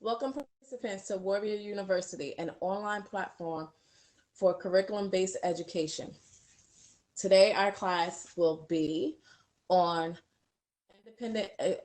Welcome participants to Warrior University, an online platform for curriculum-based education. Today, our class will be on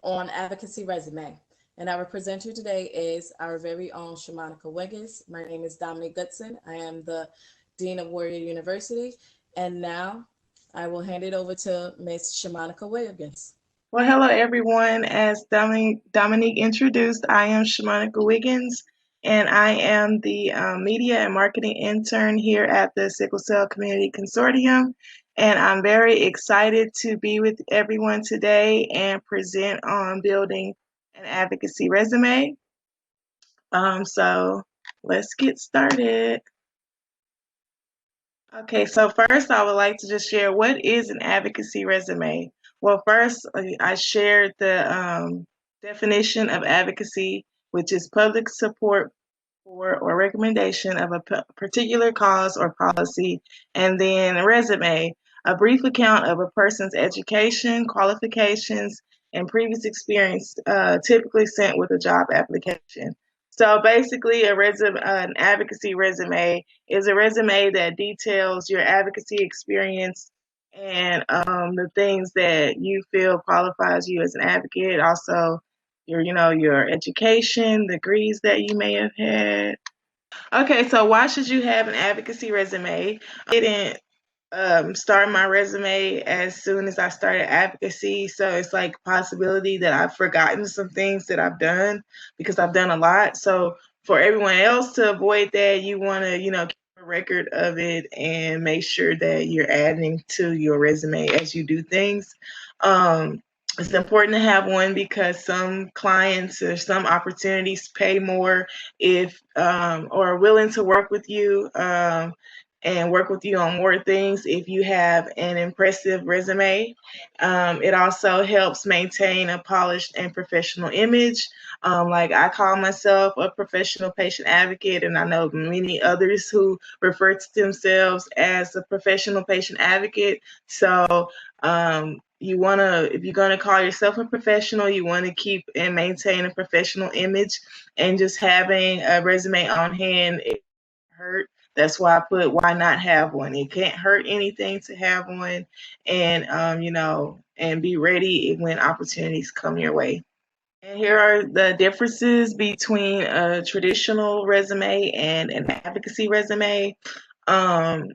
on Advocacy Resume. And our presenter today is our very own Shamanica Wiggins. My name is Dominique Goodson. I am the Dean of Warrior University. And now I will hand it over to Ms. Shamanica Wiggins. Well, hello everyone. As Dominique introduced, I am Shamanica Wiggins, and I am the media and marketing intern here at the Sickle Cell Community Consortium. And I'm very excited to be with everyone today and present on building an advocacy resume. So let's get started. Okay, so first I would like to just share what is an advocacy resume. Well, first I shared the definition of advocacy, which is public support for or recommendation of a particular cause or policy, and then a resume, a brief account of a person's education, qualifications, and previous experience, typically sent with a job application. So basically, an advocacy resume is a resume that details your advocacy experience and the things that you feel qualifies you as an advocate. Also, your education, degrees that you may have had. Okay, so why should you have an advocacy resume? I didn't start my resume as soon as I started advocacy, so it's like a possibility that I've forgotten some things that I've done because I've done a lot. So for everyone else to avoid that, you want to, keep a record of it and make sure that you're adding to your resume as you do things. It's important to have one because some clients or some opportunities pay more if or are willing to work with you and work with you on more things if you have an impressive resume. It also helps maintain a polished and professional image. Like I call myself a professional patient advocate, and I know many others who refer to themselves as a professional patient advocate. So if you're going to call yourself a professional, you want to keep and maintain a professional image, and just having a resume on hand, it hurt. That's why I put why not have one. It can't hurt anything to have one, and and be ready when opportunities come your way. And here are the differences between a traditional resume and an advocacy resume. Um,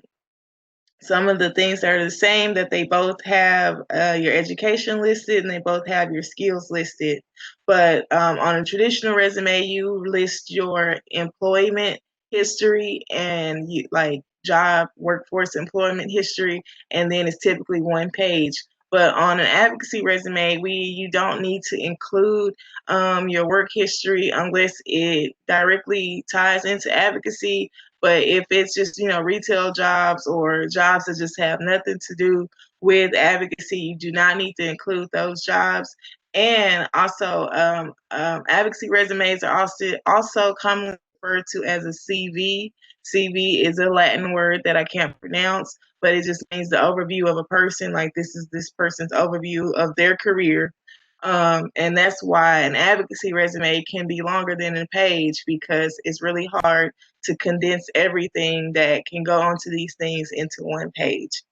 some of the things that are the same, that they both have your education listed and they both have your skills listed. But on a traditional resume, you list your employment history and job, workforce, employment history, and then it's typically one page. But on an advocacy resume, you don't need to include your work history unless it directly ties into advocacy. But if it's just, retail jobs or jobs that just have nothing to do with advocacy, you do not need to include those jobs. And also, advocacy resumes are also commonly referred to as a CV. CV is a Latin word that I can't pronounce, but it just means the overview of a person. Like this is this person's overview of their career. And that's why an advocacy resume can be longer than a page, because it's really hard to condense everything that can go onto these things into one page.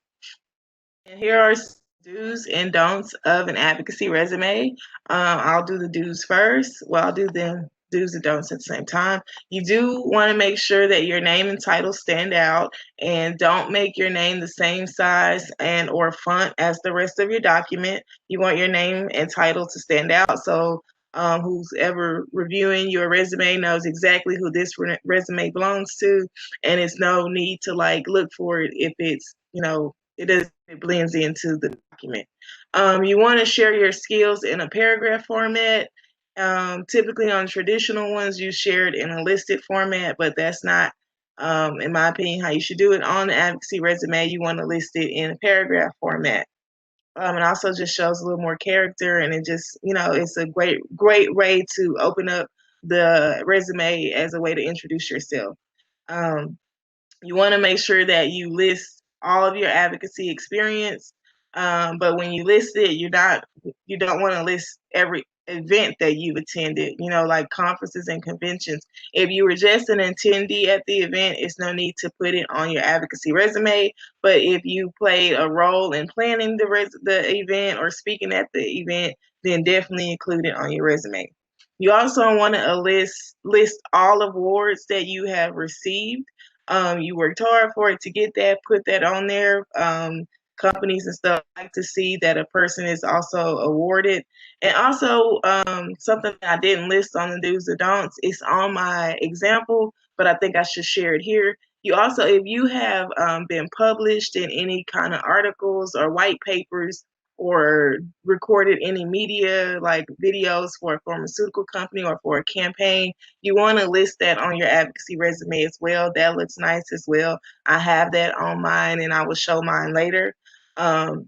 And here are do's and don'ts of an advocacy resume. I'll do the do's first. Well, I'll do them do's and don'ts at the same time. You do want to make sure that your name and title stand out, and don't make your name the same size and or font as the rest of your document. You want your name and title to stand out, so who's ever reviewing your resume knows exactly who this resume belongs to, and it's no need to look for it if it's it blends into the document. You want to share your skills in a paragraph format. Typically on traditional ones, you share it in a listed format, but that's not, in my opinion, how you should do it. On the advocacy resume, you want to list it in a paragraph format. It also just shows a little more character, and it just, it's a great way to open up the resume as a way to introduce yourself. You want to make sure that you list all of your advocacy experience, but when you list it, you don't want to list event that you've attended, like conferences and conventions. If you were just an attendee at the event, it's no need to put it on your advocacy resume. But if you played a role in planning the event or speaking at the event, then definitely include it on your resume. You also want to list all awards that you have received. You worked hard for it to get that, put that on there. Companies and stuff like to see that a person is also awarded. And also, something that I didn't list on the do's or don'ts, it's on my example, but I think I should share it here. You also, if you have been published in any kind of articles or white papers or recorded any media like videos for a pharmaceutical company or for a campaign, you want to list that on your advocacy resume as well. That looks nice as well. I have that on mine and I will show mine later. Um,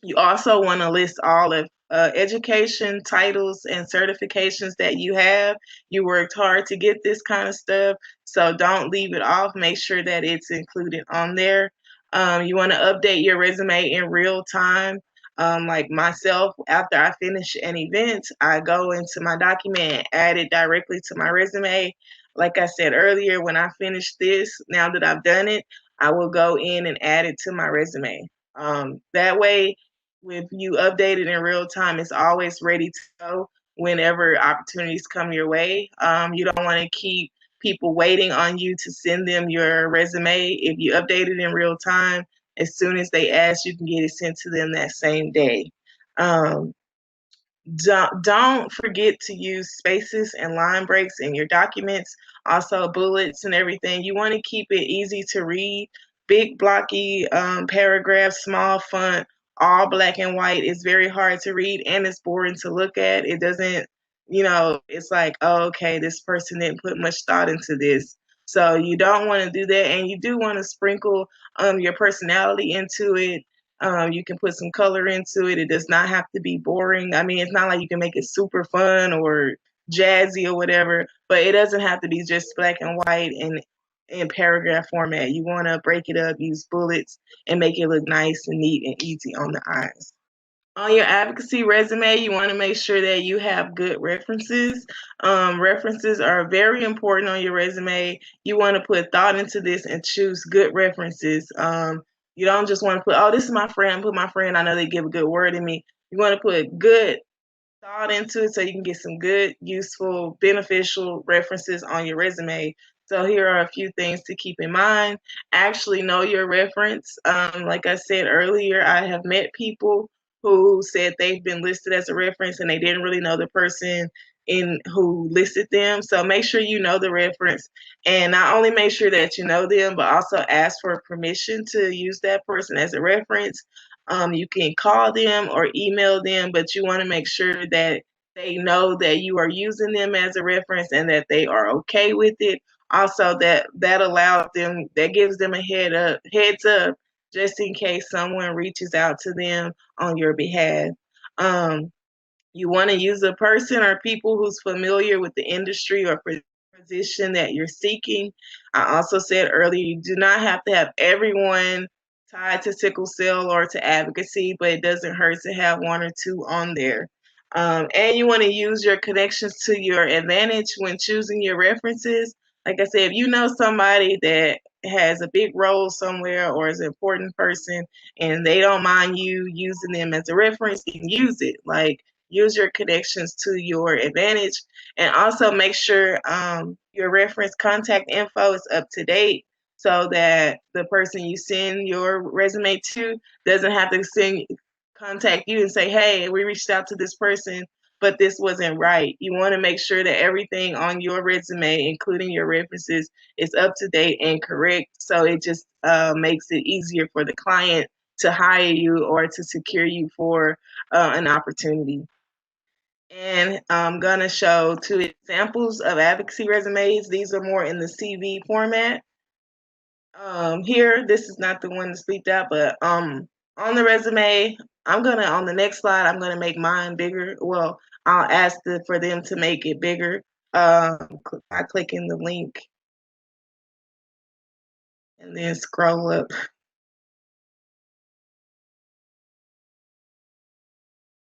you also want to list all of education, titles, and certifications that you have. You worked hard to get this kind of stuff, so don't leave it off. Make sure that it's included on there. You want to update your resume in real time. Like myself, after I finish an event, I go into my document and add it directly to my resume. Like I said earlier, when I finish this, now that I've done it, I will go in and add it to my resume. That way, if you update it in real time, it's always ready to go whenever opportunities come your way. You don't want to keep people waiting on you to send them your resume. If you update it in real time, as soon as they ask, you can get it sent to them that same day. Um, don't forget to use spaces and line breaks in your documents, also bullets and everything. You want to keep it easy to read. Big blocky paragraphs, small font, all black and white is very hard to read and it's boring to look at. It doesn't, it's like, oh, okay, this person didn't put much thought into this. So you don't want to do that, and you do want to sprinkle your personality into it. You can put some color into it. It does not have to be boring. I mean, it's not like you can make it super fun or jazzy or whatever, but it doesn't have to be just black and white and in paragraph format. You want to break it up, use bullets, and make it look nice and neat and easy on the eyes. On your advocacy resume, you want to make sure that you have good references. References are very important on your resume. You want to put thought into this and choose good references. You don't just want to put, oh, this is my friend, put my friend, I know they give a good word in me. You want to put good thought into it so you can get some good, useful, beneficial references on your resume. So here are a few things to keep in mind. Actually know your reference. Like I said earlier, I have met people who said they've been listed as a reference and they didn't really know the person in who listed them. So make sure you know the reference, and not only make sure that you know them, but also ask for permission to use that person as a reference. You can call them or email them, but you want to make sure that they know that you are using them as a reference and that they are okay with it. Also, that allows them, that gives them a heads up, just in case someone reaches out to them on your behalf. Um, you want to use a person or people who's familiar with the industry or position that you're seeking. I also said earlier, you do not have to have everyone tied to sickle cell or to advocacy, but it doesn't hurt to have one or two on there. And you want to use your connections to your advantage when choosing your references. Like I said, if you know somebody that has a big role somewhere or is an important person and they don't mind you using them as a reference, you can use it. Like, use your connections to your advantage, and also make sure your reference contact info is up to date so that the person you send your resume to doesn't have to contact you and say, hey, we reached out to this person, but this wasn't right. You want to make sure that everything on your resume, including your references, is up to date and correct, so it just makes it easier for the client to hire you or to secure you for an opportunity. And I'm going to show two examples of advocacy resumes. These are more in the CV format. Here, this is not the one to speak out, but on the resume, on the next slide, I'm going to make mine bigger. Well, I'll ask for them to make it bigger by clicking the link and then scroll up.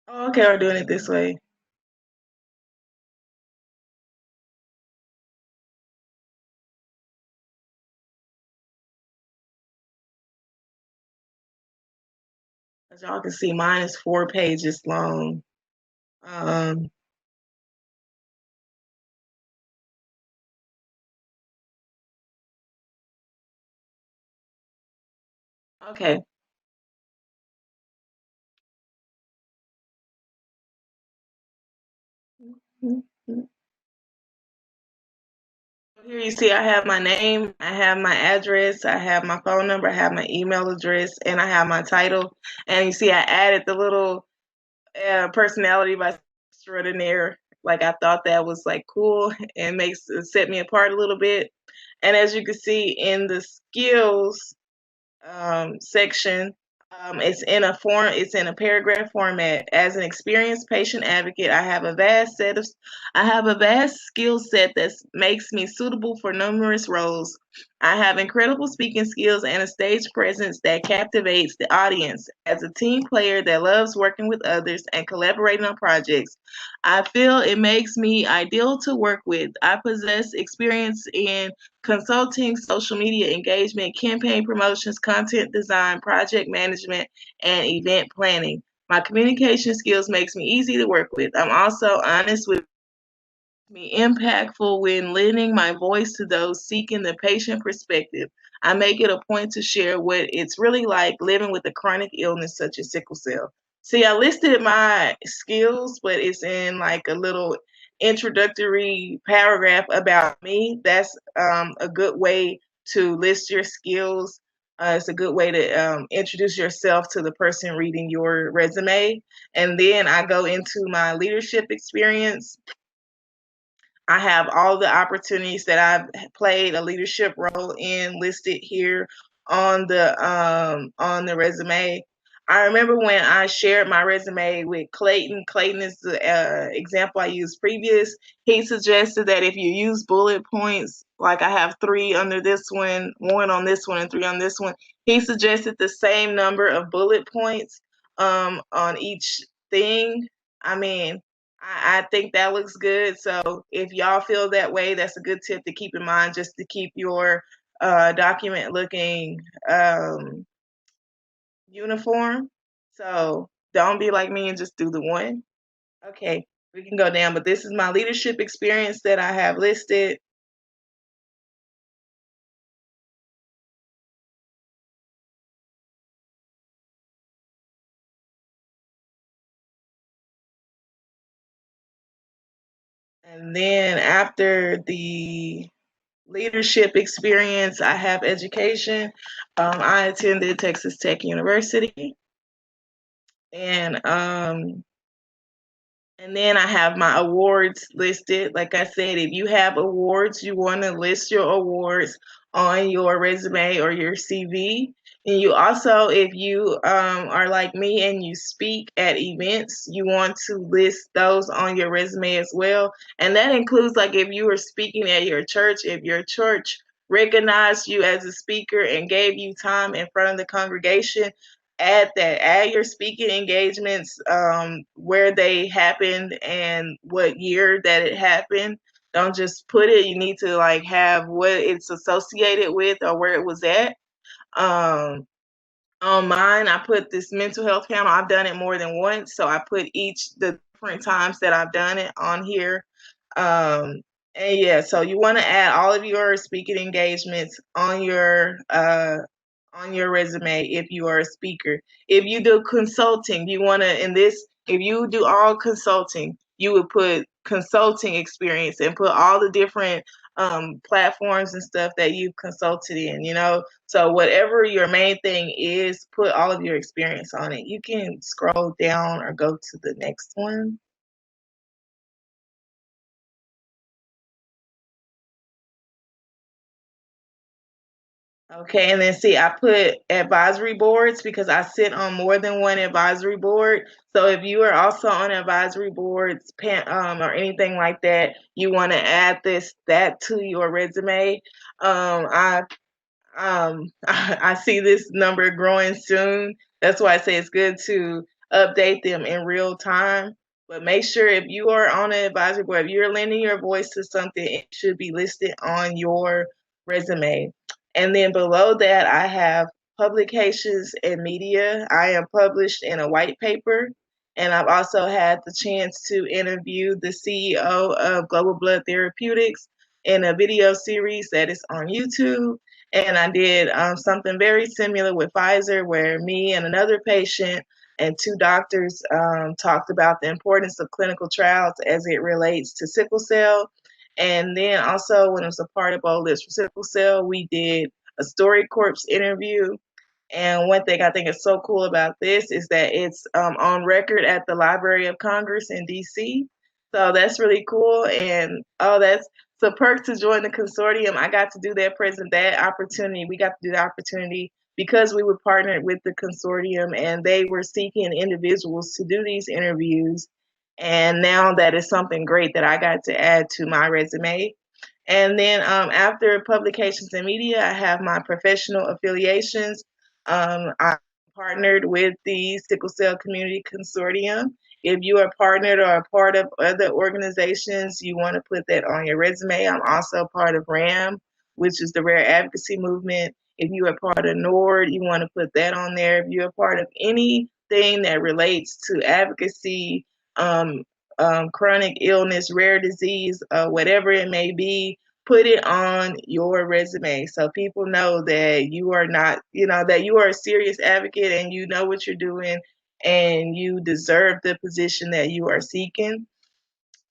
Oh, okay, we're doing it this way. As y'all can see, mine is 4 pages long. Okay. Here you see I have my name, I have my address, I have my phone number, I have my email address, and I have my title. And you see I added the little personality by extraordinaire. Like I thought that was like cool and makes it set me apart a little bit. And as you can see in the skills section, it's in a paragraph format. As an experienced patient advocate, I have a vast skill set that makes me suitable for numerous roles. I have incredible speaking skills and a stage presence that captivates the audience. As a team player that loves working with others and collaborating on projects, I feel it makes me ideal to work with. I possess experience in consulting, social media engagement, campaign promotions, content design, project management, and event planning. My communication skills makes me easy to work with. I'm also honest with me, impactful when lending my voice to those seeking the patient perspective. I make it a point to share what it's really like living with a chronic illness such as sickle cell. See, I listed my skills, but it's in like a little introductory paragraph about me. That's a good way to list your skills. It's a good way to introduce yourself to the person reading your resume. And then I go into my leadership experience. I have all the opportunities that I've played a leadership role in listed here on the resume. I remember when I shared my resume with Clayton. Clayton is the example I used previous. He suggested that if you use bullet points, like I have 3 under this one on this one, and 3 on this one. He suggested the same number of bullet points on each thing. I mean, I think that looks good. So if y'all feel that way, that's a good tip to keep in mind, just to keep your document looking uniform. So don't be like me and just do the one. Okay, we can go down, but this is my leadership experience that I have listed. And then after the leadership experience, I have education. I attended Texas Tech University, and then I have my awards listed. Like I said, if you have awards, you want to list your awards on your resume or your CV. And you also, if you are like me and you speak at events, you want to list those on your resume as well. And that includes, like, if you were speaking at your church, if your church recognized you as a speaker and gave you time in front of the congregation, add your speaking engagements, where they happened and what year that it happened. Don't just put it. You need to like have what it's associated with or where it was at. On mine, I put this mental health panel. I've done it more than once, so I put the different times that I've done it on here. And yeah, so you want to add all of your speaking engagements on your resume if you are a speaker. If you do consulting, you want to, if you do all consulting, you would put consulting experience and put all the different platforms and stuff that you've consulted in, you know? So whatever your main thing is, put all of your experience on it. You can scroll down or go to the next one. Okay, and then see, I put advisory boards because I sit on more than one advisory board. So if you are also on advisory boards, or anything like that, you want to add that to your resume. I I see this number growing soon. That's why I say it's good to update them in real time. But make sure if you are on an advisory board, if you're lending your voice to something, it should be listed on your resume. And then below that, I have publications and media. I am published in a white paper, and I've also had the chance to interview the CEO of Global Blood Therapeutics in a video series that is on YouTube. And I did something very similar with Pfizer, where me and another patient and two doctors talked about the importance of clinical trials as it relates to sickle cell. And then also, when it was a part of Bold Lips for Sickle Cell, we did a Story Corps interview. And one thing I think is so cool about this is that it's on record at the Library of Congress in DC. So that's really cool. And oh, that's the perk to join the consortium. I got to do that opportunity. We got to do the opportunity because we were partnered with the consortium and they were seeking individuals to do these interviews. And now that is something great that I got to add to my resume. And then after publications and media, I have my professional affiliations. I'm partnered with the Sickle Cell Community Consortium. If you are partnered or a part of other organizations, you want to put that on your resume. I'm also part of RAM, which is the Rare Advocacy Movement. If you are part of NORD, you want to put that on there. If you're a part of anything that relates to advocacy, um, chronic illness, rare disease, whatever it may be, put it on your resume so people know that you are not, that you are a serious advocate and you know what you're doing and you deserve the position that you are seeking.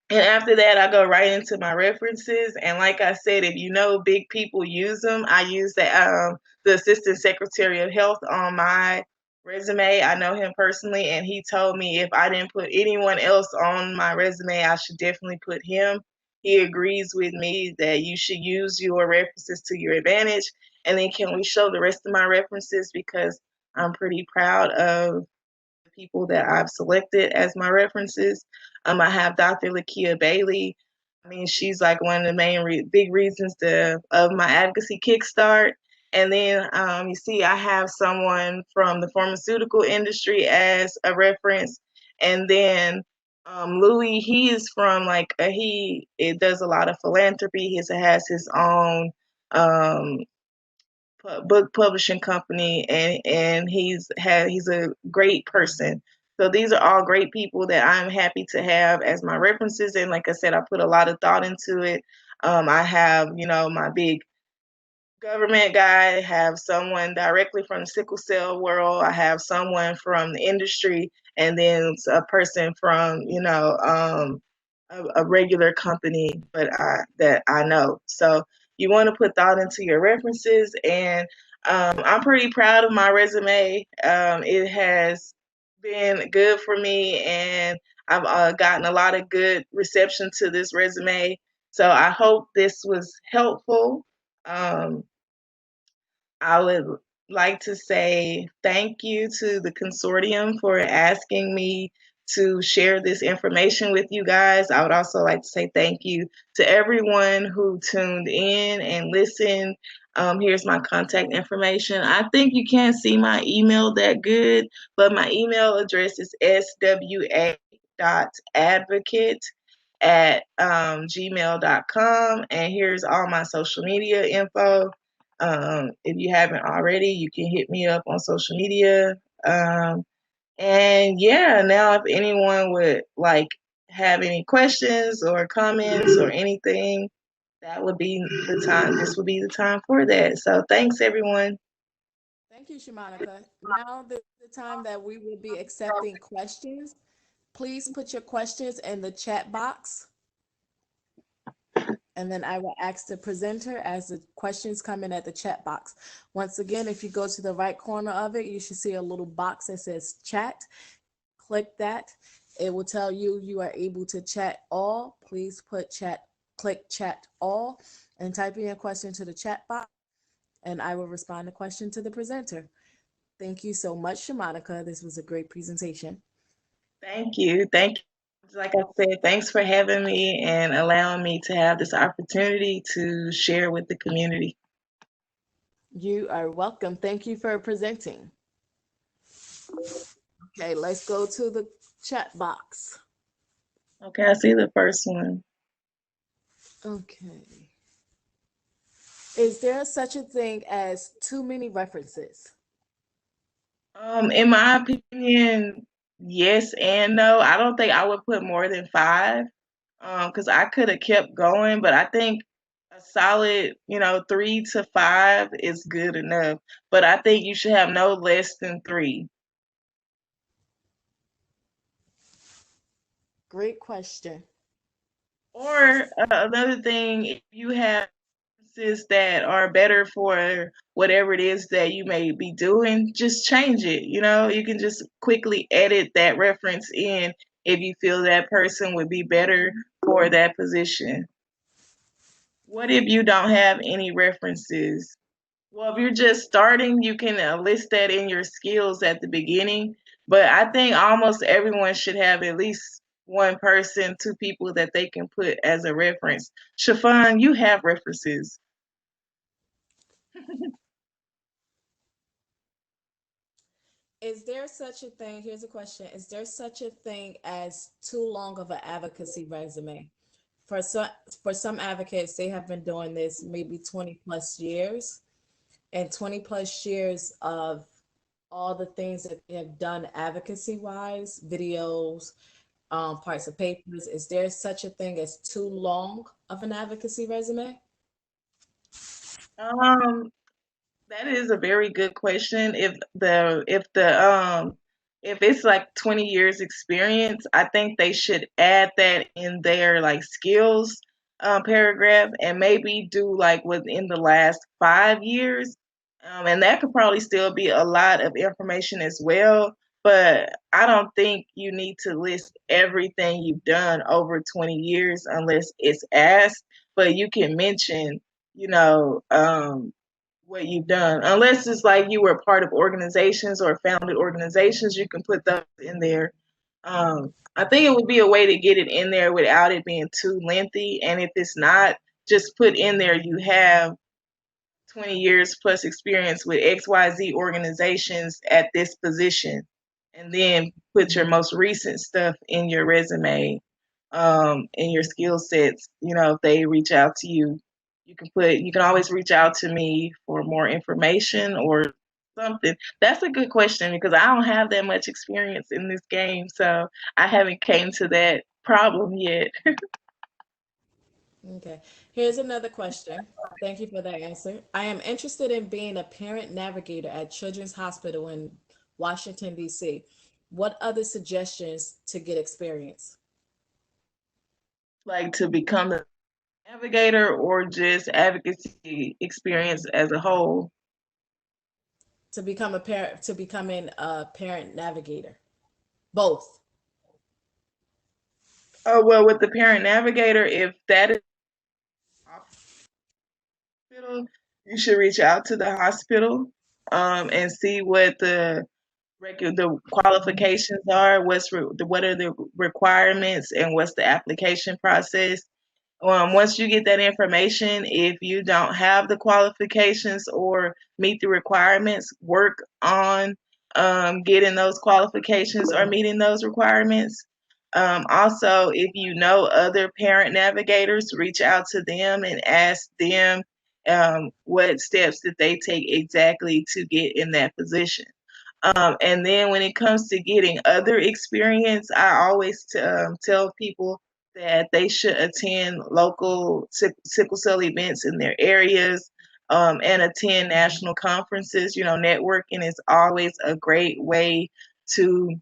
And after that, I go right into my references. And like I said, if you know big people use them, I use the Assistant Secretary of Health on my resume. I know him personally, and he told me if I didn't put anyone else on my resume, I should definitely put him. He agrees with me that you should use your references to your advantage. And then can we show the rest of my references because I'm pretty proud of people that I've selected as my references. I have Dr. Lakia Bailey. I mean, she's like one of the main big reasons of my advocacy kickstart. And then you see, I have someone from the pharmaceutical industry as a reference. And then Louis, he is from it does a lot of philanthropy. He has his own um, book publishing company, and he's a great person. So these are all great people that I'm happy to have as my references. And like I said, I put a lot of thought into it. I have, my big government guy, I have someone directly from the sickle cell world, I have someone from the industry, and then a person from, a regular company, that I know. So you want to put thought into your references, and I'm pretty proud of my resume. It has been good for me, and I've gotten a lot of good reception to this resume. So I hope this was helpful. Um, I would like to say thank you to the consortium for asking me to share this information with you guys. I would also like to say thank you to everyone who tuned in and listened. Here's my contact information. I think you can't see my email that good, but my email address is swa.advocate@gmail.com. And here's all my social media info. If you haven't already, you can hit me up on social media. And yeah, now if anyone would have any questions or comments or anything, that would be the time. This would be the time for that. So thanks, everyone. Thank you, Shamanica. Now the time that we will be accepting questions. Please put your questions in the chat box, and then I will ask the presenter as the questions come in at the chat box. Once again, if you go to the right corner of it, you should see a little box that says chat. Click that. It will tell you you are able to chat all. Please click chat all, and type in your question to the chat box, and I will respond the question to the presenter. Thank you so much, Shamanica. This was a great presentation. Thank you. Thank you. Like I said, thanks for having me and allowing me to have this opportunity to share with the community. You are welcome. Thank you for presenting. Okay, let's go to the chat box. Okay, I see the first one. Okay. Is there such a thing as too many references? In my opinion, yes and no. I don't think I would put more than five, because I could have kept going, but I think a solid, 3 to 5 is good enough. But I think you should have no less than three. Great question. Or another thing, if you have references that are better for whatever it is that you may be doing, just change it. You can just quickly edit that reference in if you feel that person would be better for that position. What if you don't have any references? Well, if you're just starting, you can list that in your skills at the beginning. But I think almost everyone should have at least one person, two people that they can put as a reference. Chiffon, you have references. Is there such a thing? Here's a question. Is there such a thing as too long of an advocacy resume? For some for some advocates, they have been doing this maybe 20 plus years, and 20 plus years of all the things that they have done advocacy wise, videos, parts of papers. Is there such a thing as too long of an advocacy resume? Um, That is a very good question. If it's like 20 years experience, I think they should add that in their like skills paragraph, and maybe do like within the last 5 years. And that could probably still be a lot of information as well. But I don't think you need to list everything you've done over 20 years unless it's asked. But you can mention, you know, um, what you've done. Unless it's like you were part of organizations or founded organizations, you can put those in there. I think it would be a way to get it in there without it being too lengthy. And if it's not, just put in there you have 20 years plus experience with XYZ organizations at this position. And then put your most recent stuff in your resume, in your skill sets. If they reach out to you, you can always reach out to me for more information or something. That's a good question because I don't have that much experience in this game, so I haven't came to that problem yet. Okay. Here's another question. Thank you for that answer. I am interested in being a parent navigator at Children's Hospital in Washington, D.C. What other suggestions to get experience? Like to become a navigator or just advocacy experience as a whole. To become a parent, to becoming a parent navigator? Both. Oh, well, with the parent navigator, if that is hospital, you should reach out to the hospital, and see what the qualifications are, what are the requirements, and what's the application process. Once you get that information, if you don't have the qualifications or meet the requirements, work on getting those qualifications or meeting those requirements. Also, if you know other parent navigators, reach out to them and ask them what steps did they take exactly to get in that position. And then when it comes to getting other experience, I always tell people that they should attend local sickle cell events in their areas, and attend national conferences. Networking is always a great way to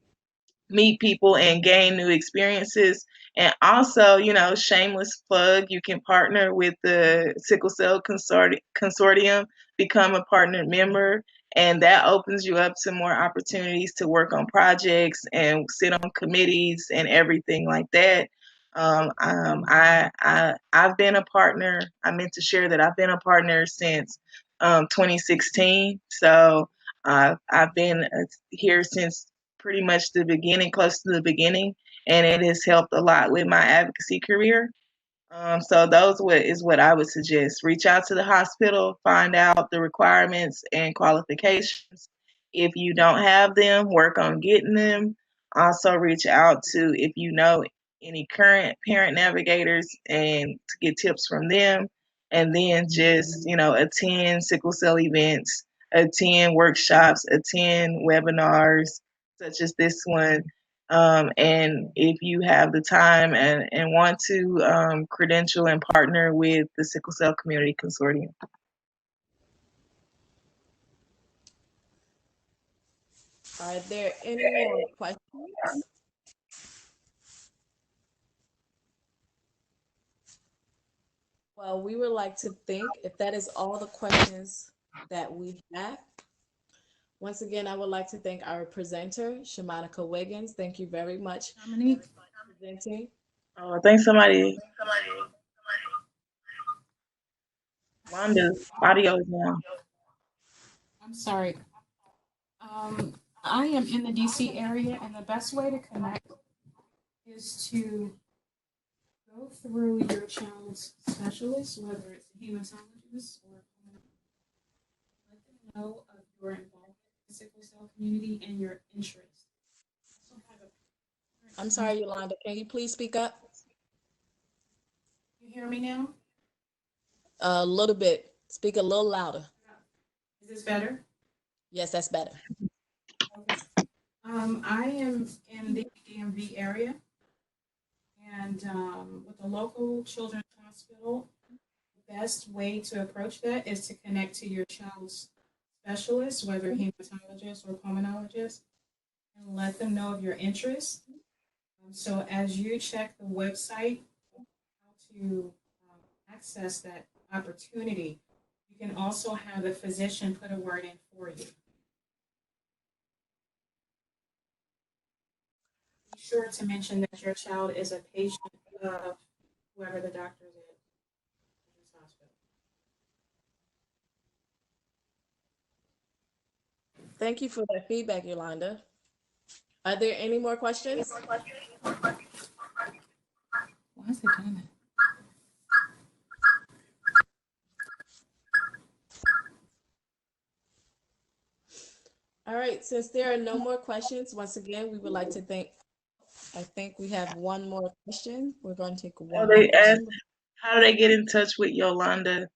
meet people and gain new experiences. And also, shameless plug, you can partner with the Sickle Cell Consortium, become a partner member, and that opens you up to more opportunities to work on projects and sit on committees and everything like that. I've been a partner. I meant to share that I've been a partner since 2016. So I've been here since pretty much the beginning, close to the beginning, and it has helped a lot with my advocacy career. So is what I would suggest. Reach out to the hospital, find out the requirements and qualifications. If you don't have them, work on getting them. Also reach out to if you know any current parent navigators and to get tips from them. And then just, attend sickle cell events, attend workshops, attend webinars such as this one. And if you have the time and want to credential and partner with the Sickle Cell Community Consortium. Are there any more questions? Well, we would like to think if that is all the questions that we have. Once again, I would like to thank our presenter, Shamanica Wiggins. Thank you very much, Dominique. for presenting. Oh, thanks somebody. Wanda's audio is now. I'm sorry. I am in the DC area, and the best way to connect is to go through your child's specialist, whether it's a hematologist or let them know of your involvement in the sickle cell community and your interest. I'm sorry, Yolanda, can you please speak up? You hear me now? A little bit. Speak a little louder. Is this better? Yes, that's better. Okay. I am in the DMV area, and with the local children's hospital, the best way to approach that is to connect to your child's specialist, whether hematologist or pulmonologist, and let them know of your interest. So as you check the website, how to access that opportunity, you can also have the physician put a word in for you. Be sure to mention that your child is a patient of whoever the doctor is at this hospital. Thank you for that feedback, Yolanda. Are there any more questions? Why is it doing that? All right, since there are no more questions, once again, we would like to thank, I think we have one more question. We're going to take one more They asked, question. how do they get in touch with Yolanda?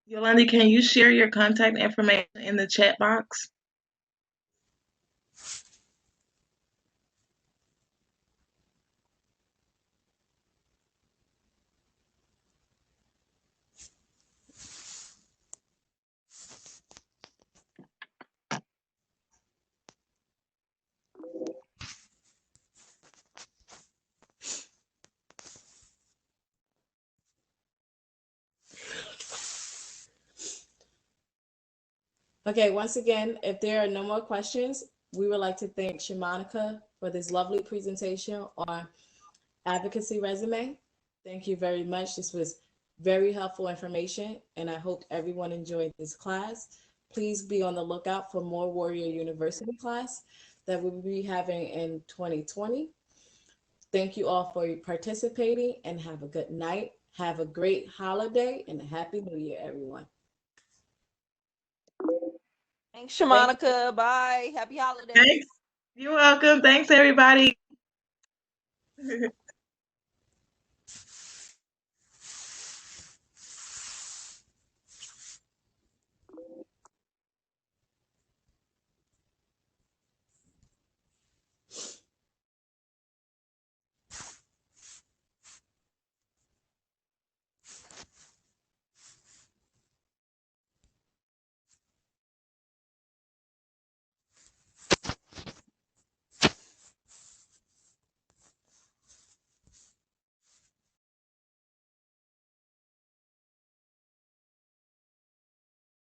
Yolanda, can you share your contact information in the chat box? Okay, once again, if there are no more questions, we would like to thank Shamanica for this lovely presentation on Advocacy Resume. Thank you very much. This was very helpful information, and I hope everyone enjoyed this class. Please be on the lookout for more Warrior University class that we'll be having in 2020. Thank you all for participating, and have a good night. Have a great holiday and a happy new year, everyone. Thanks, Shamanica. Bye. Happy holidays. Thanks. You're welcome. Thanks, everybody.